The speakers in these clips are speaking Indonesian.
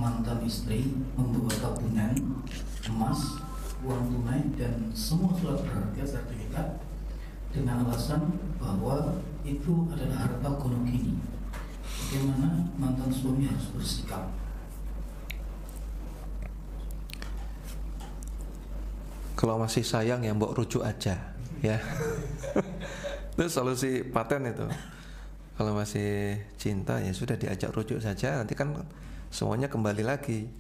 mantan istri membawa tabungan emas, uang tunai dan semua surat berharga sertifikat dengan alasan bahwa itu adalah harta gunung kini. Bagaimana mantan suami harus bersikap? Kalau masih sayang ya mbok rujuk aja ya. Itu solusi paten itu. Kalau masih cinta ya sudah diajak rujuk saja, nanti kan semuanya kembali lagi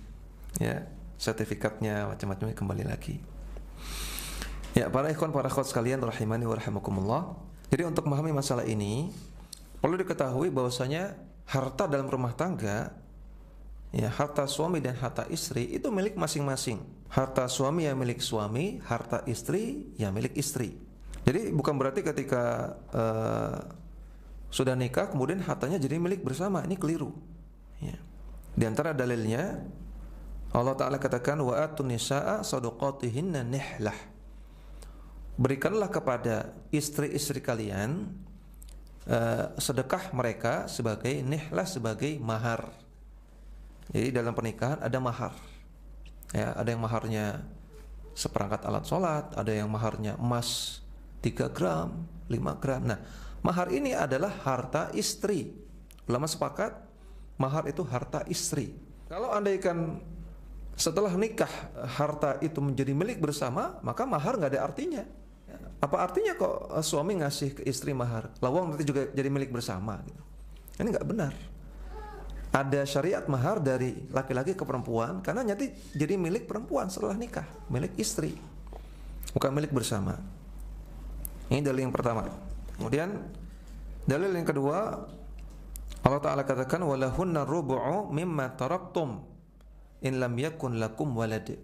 ya, sertifikatnya macam-macamnya kembali lagi. Ya, para ikhwan, para akhwat sekalian rahimani wa rahimakumullah. Jadi untuk memahami masalah ini perlu diketahui bahwasanya harta dalam rumah tangga, ya, harta suami dan harta istri itu milik masing-masing. Harta suami yang milik suami, harta istri yang milik istri. Jadi bukan berarti ketika sudah nikah kemudian hartanya jadi milik bersama. Ini keliru ya. Di antara dalilnya Allah Ta'ala katakan wa atun nisaa sadaqatihinna nihlah. Berikanlah kepada istri-istri kalian sedekah mereka sebagai nihlah, sebagai mahar. Jadi dalam pernikahan ada mahar ya, ada yang maharnya seperangkat alat sholat, ada yang maharnya emas 3 gram, 5 gram. Nah, mahar ini adalah harta istri. Ulama sepakat mahar itu harta istri. Kalau andaikan setelah nikah harta itu menjadi milik bersama, maka mahar nggak ada artinya. Apa artinya kok suami ngasih ke istri mahar? Lawang nanti juga jadi milik bersama. Ini nggak benar. Ada syariat mahar dari laki-laki ke perempuan karena nanti jadi milik perempuan setelah nikah, milik istri, bukan milik bersama. Ini dalil yang pertama. Kemudian dalil yang kedua, Allah Ta'ala katakan walahunna rubu'u mimma taraktum in lam yakun lakum walad.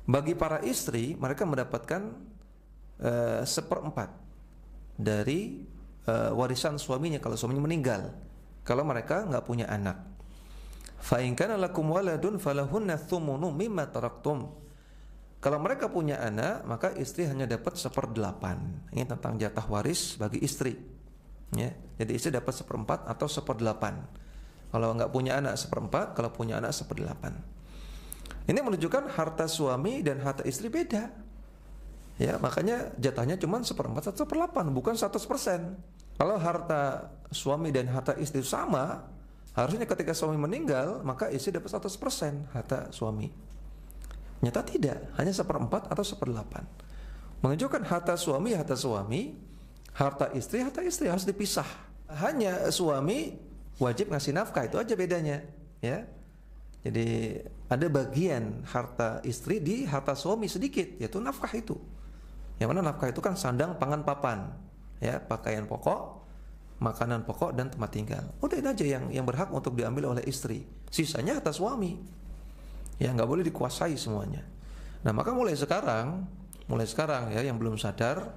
Bagi para istri mereka mendapatkan 1/4 dari warisan suaminya kalau suaminya meninggal, kalau mereka nggak punya anak. Fa in kana lakum waladun falahunna thumunu mimma taraktum. Kalau mereka punya anak, maka istri hanya dapat 1/8. Ini tentang jatah waris bagi istri. Ya, jadi istri dapat 1/4 atau 1/8. Kalau nggak punya anak 1/4, kalau punya anak 1/8. Ini menunjukkan harta suami dan harta istri beda. Ya, makanya jatahnya cuma 1/4 atau 1/8, bukan 100%. Kalau harta suami dan harta istri sama, harusnya ketika suami meninggal, maka istri dapat 100% harta suami. Nyata tidak, hanya 1/4 atau 1/8. Menunjukkan harta suami, harta istri harus dipisah. Hanya suami wajib ngasih nafkah, itu aja bedanya, ya. Jadi ada bagian harta istri di harta suami sedikit, yaitu nafkah itu. Yang mana nafkah itu kan sandang, pangan, papan, ya, pakaian pokok, makanan pokok dan tempat tinggal. Udah itu aja yang berhak untuk diambil oleh istri. Sisanya harta suami. Ya, nggak boleh dikuasai semuanya. Nah, maka mulai sekarang ya, yang belum sadar,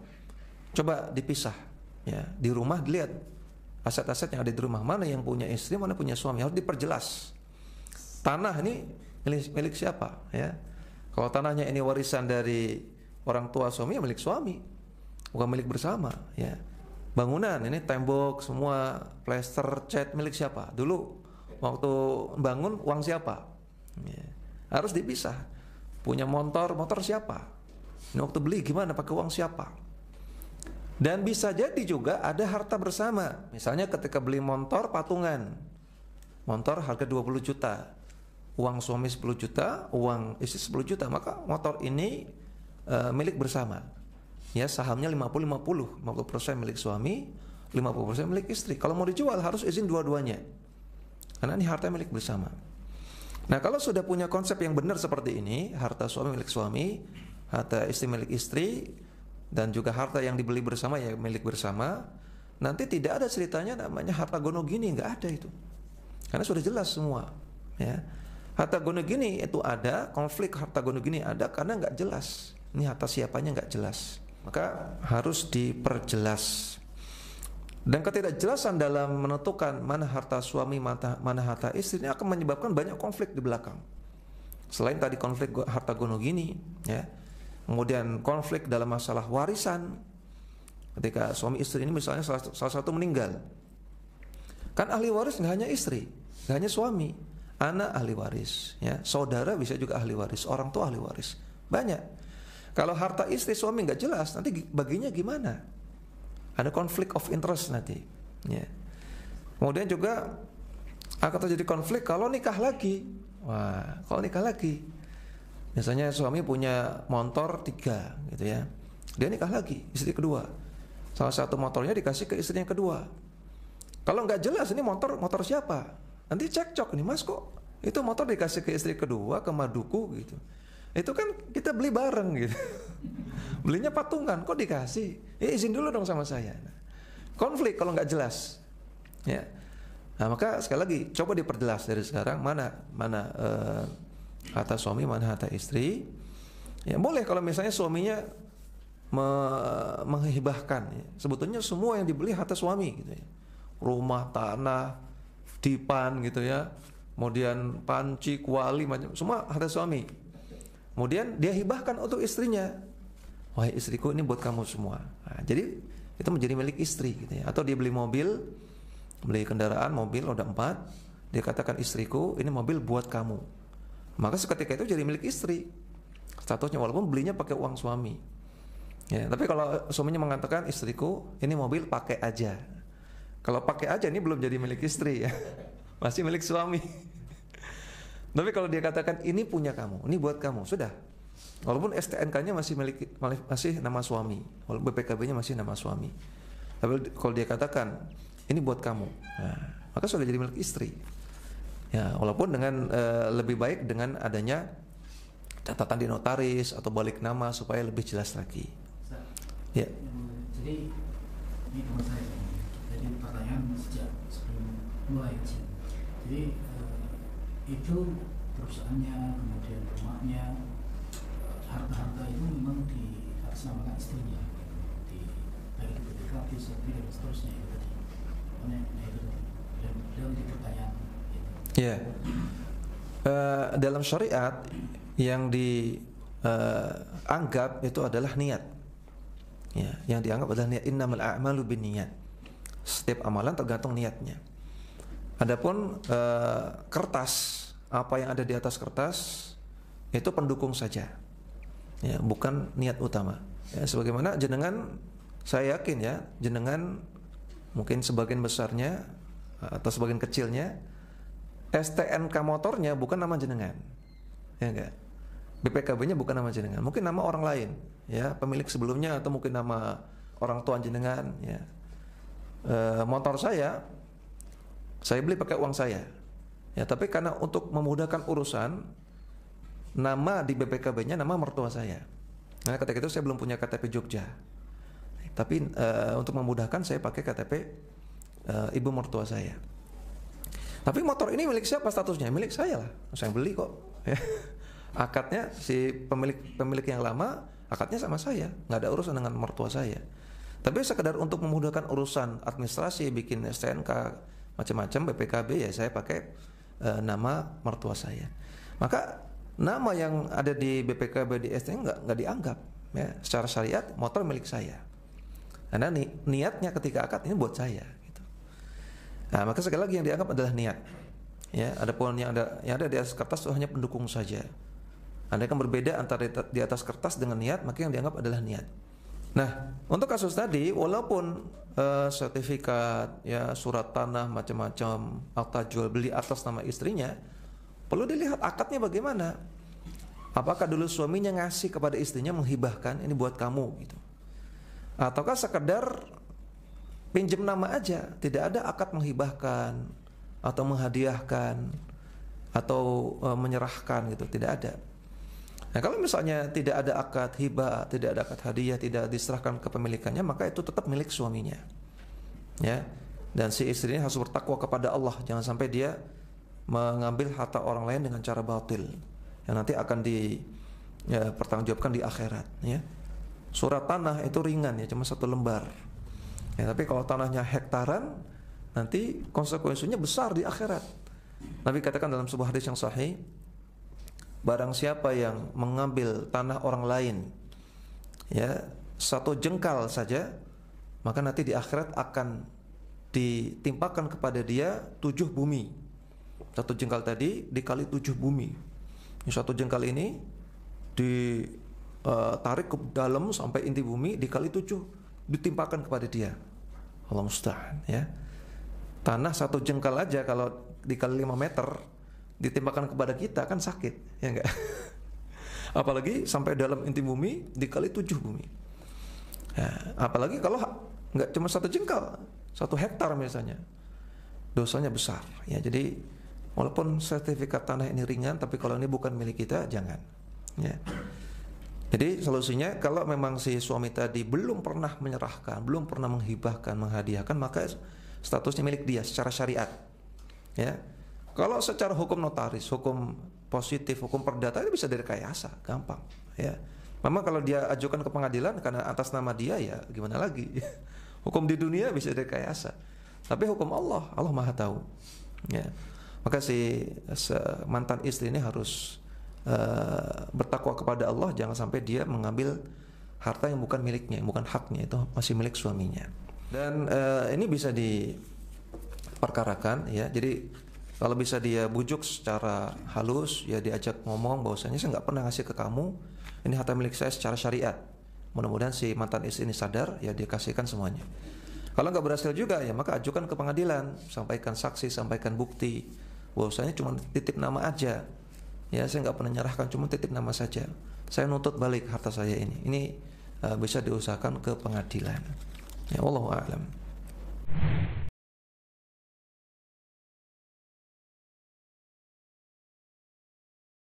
coba dipisah. Ya, di rumah dilihat aset-aset yang ada di rumah, mana yang punya istri, mana punya suami, harus diperjelas. Tanah ini milik siapa? Ya, kalau tanahnya ini warisan dari orang tua suami, ya milik suami, bukan milik bersama. Ya, bangunan ini tembok semua, plester, cat, milik siapa? Dulu waktu bangun uang siapa? Ya. Harus dipisah. Punya motor siapa? Ini waktu beli gimana, pakai uang siapa? Dan bisa jadi juga ada harta bersama. Misalnya ketika beli motor patungan, motor harga 20 juta, uang suami 10 juta, uang istri 10 juta, maka motor ini milik bersama. Ya, sahamnya 50% milik suami, 50% milik istri. Kalau mau dijual harus izin dua-duanya, karena ini harta milik bersama. Nah, kalau sudah punya konsep yang benar seperti ini, harta suami milik suami, harta istri milik istri, dan juga harta yang dibeli bersama ya milik bersama, nanti tidak ada ceritanya namanya harta gono gini, nggak ada itu, karena sudah jelas semua. Ya, harta gono gini itu ada, konflik harta gono gini ada karena nggak jelas. Ini harta siapanya nggak jelas, maka harus diperjelas. Dan ketidakjelasan dalam menentukan mana harta suami, mana harta istri ini akan menyebabkan banyak konflik di belakang. Selain tadi konflik harta gono gini, ya, kemudian konflik dalam masalah warisan. Ketika suami istri ini misalnya salah satu meninggal, kan ahli waris nggak hanya istri, nggak hanya suami, anak ahli waris, ya, saudara bisa juga ahli waris, orang tua ahli waris, banyak. Kalau harta istri suami nggak jelas, nanti baginya gimana? Ada konflik of interest nanti. Ya. Kemudian juga akan terjadi konflik kalau nikah lagi. Wah, kalau nikah lagi, misalnya suami punya motor 3, gitu ya, dia nikah lagi, istri kedua. Salah satu motornya dikasih ke istri yang kedua. Kalau nggak jelas ini motor siapa, nanti cekcok nih, mas kok itu motor dikasih ke istri kedua, ke maduku gitu. Itu kan kita beli bareng gitu. Belinya patungan, kok dikasih? Izin dulu dong sama saya. Konflik kalau nggak jelas. Ya. Nah, maka sekali lagi coba diperjelas dari sekarang mana harta suami, mana harta istri. Ya boleh kalau misalnya suaminya menghibahkan. Ya. Sebetulnya semua yang dibeli harta suami gitu ya. Rumah, tanah, dipan gitu ya. Kemudian panci, kuali, macam semua harta suami. Kemudian dia hibahkan untuk istrinya. Wahai istriku, ini buat kamu semua. Nah, jadi itu menjadi milik istri gitu ya. Atau dia beli mobil, beli kendaraan, mobil roda 4, dia katakan istriku, ini mobil buat kamu. Maka seketika itu jadi milik istri. Statusnya walaupun belinya pakai uang suami. Ya, tapi kalau suaminya mengatakan istriku, ini mobil pakai aja. Kalau pakai aja ini belum jadi milik istri ya. Masih milik suami. Tapi kalau dia katakan ini punya kamu, ini buat kamu, sudah. Walaupun STNK-nya masih nama suami, walaupun BPKB-nya masih nama suami. Tapi kalau dia katakan ini buat kamu, nah, maka sudah jadi milik istri. Ya, walaupun dengan lebih baik dengan adanya catatan di notaris atau balik nama supaya lebih jelas lagi. Ya. Jadi ini teman saya. Jadi pertanyaan sejak sebelum mulai ujian. Jadi itu perusahaannya, kemudian rumahnya, harta-harta itu memang diatasnamakan istrinya, di baik itu BPKB, Sopir dan seterusnya itu tadi. Nah itu dan di pertanyaan. Ya. Dalam syariat yang dianggap itu adalah niat. Ya, yang dianggap adalah niat. Innamal a'malu binniyat. Setiap amalan tergantung niatnya. Adapun kertas, apa yang ada di atas kertas itu pendukung saja. Ya, bukan niat utama. Ya, sebagaimana jenengan, saya yakin ya, jenengan mungkin sebagian besarnya atau sebagian kecilnya STNK motornya bukan nama jenengan. Ya enggak? BPKB-nya bukan nama jenengan, mungkin nama orang lain, ya, pemilik sebelumnya atau mungkin nama orang tua jenengan, ya. Motor saya beli pakai uang saya. Ya, tapi karena untuk memudahkan urusan, nama di BPKB-nya nama mertua saya. Nah, ketika itu saya belum punya KTP Jogja. Tapi untuk memudahkan saya pakai KTP ibu mertua saya. Tapi motor ini milik siapa statusnya? Milik saya lah. Saya beli kok. Akadnya si pemilik yang lama, akadnya sama saya, nggak ada urusan dengan mertua saya. Tapi sekedar untuk memudahkan urusan administrasi, bikin STNK macam-macam BPKB, ya saya pakai nama mertua saya. Maka nama yang ada di BPKB di STNK nggak dianggap, ya. Secara syariat motor milik saya. Karena niatnya ketika akad ini buat saya. Gitu. Nah, maka sekali lagi yang dianggap adalah niat. Ya, adapun yang ada di atas kertas itu hanya pendukung saja. Ada yang berbeda antara di atas kertas dengan niat, maka yang dianggap adalah niat. Nah, untuk kasus tadi, walaupun sertifikat, ya, surat tanah, macam-macam, akta jual beli atas nama istrinya, perlu dilihat akadnya bagaimana. Apakah dulu suaminya ngasih kepada istrinya, menghibahkan, ini buat kamu, gitu. Ataukah sekedar pinjam nama aja, tidak ada akad menghibahkan atau menghadiahkan atau menyerahkan, gitu, tidak ada. Nah, kalau misalnya tidak ada akad hibah, tidak ada akad hadiah, tidak diserahkan kepemilikannya, maka itu tetap milik suaminya. Ya. Dan si istrinya harus bertakwa kepada Allah, jangan sampai dia mengambil harta orang lain dengan cara batil, yang nanti akan dipertanggungjawabkan di akhirat, ya. Surat tanah itu ringan ya, cuma 1 lembar. Ya, tapi kalau tanahnya hektaran, nanti konsekuensinya besar di akhirat. Nabi katakan dalam sebuah hadis yang sahih, barang siapa yang mengambil tanah orang lain, ya, 1 jengkal saja, maka nanti di akhirat akan ditimpakan kepada dia 7 bumi. Satu jengkal tadi dikali 7 bumi. Ini satu jengkal ini ditarik ke dalam sampai inti bumi, dikali 7, ditimpakan kepada dia. Allah musta'an, ya. Tanah satu jengkal aja kalau dikali 5 meter ditimpakan kepada kita kan sakit, ya enggak? Apalagi sampai dalam inti bumi dikali 7 bumi. Ya, apalagi kalau enggak cuma satu jengkal, 1 hektar misalnya, dosanya besar. Ya, jadi walaupun sertifikat tanah ini ringan, tapi kalau ini bukan milik kita, jangan. Ya. Jadi solusinya kalau memang si suami tadi belum pernah menyerahkan, belum pernah menghibahkan, menghadiahkan, maka statusnya milik dia secara syariat. Ya. Kalau secara hukum notaris, hukum positif, hukum perdata itu bisa direkayasa, gampang. Ya. Memang kalau dia ajukan ke pengadilan karena atas nama dia, ya gimana lagi? Hukum di dunia bisa direkayasa, tapi hukum Allah, Allah Maha tahu. Ya. Maka si mantan istri ini harus bertakwa kepada Allah, jangan sampai dia mengambil harta yang bukan miliknya, yang bukan haknya, itu masih milik suaminya. Dan ini bisa diperkarakan, ya. Jadi kalau bisa dia bujuk secara halus, ya diajak ngomong bahwasanya saya nggak pernah ngasih ke kamu, ini harta milik saya secara syariat. Mudah-mudahan si mantan istri ini sadar, ya dia kasihkan semuanya. Kalau nggak berhasil juga, ya maka ajukan ke pengadilan, sampaikan saksi, sampaikan bukti bahwasanya cuma titip nama aja. Ya, saya nggak pernah nyerahkan, cuma titip nama saja. Saya nuntut balik harta saya ini. Ini bisa diusahakan ke pengadilan. Ya, wallahu a'lam.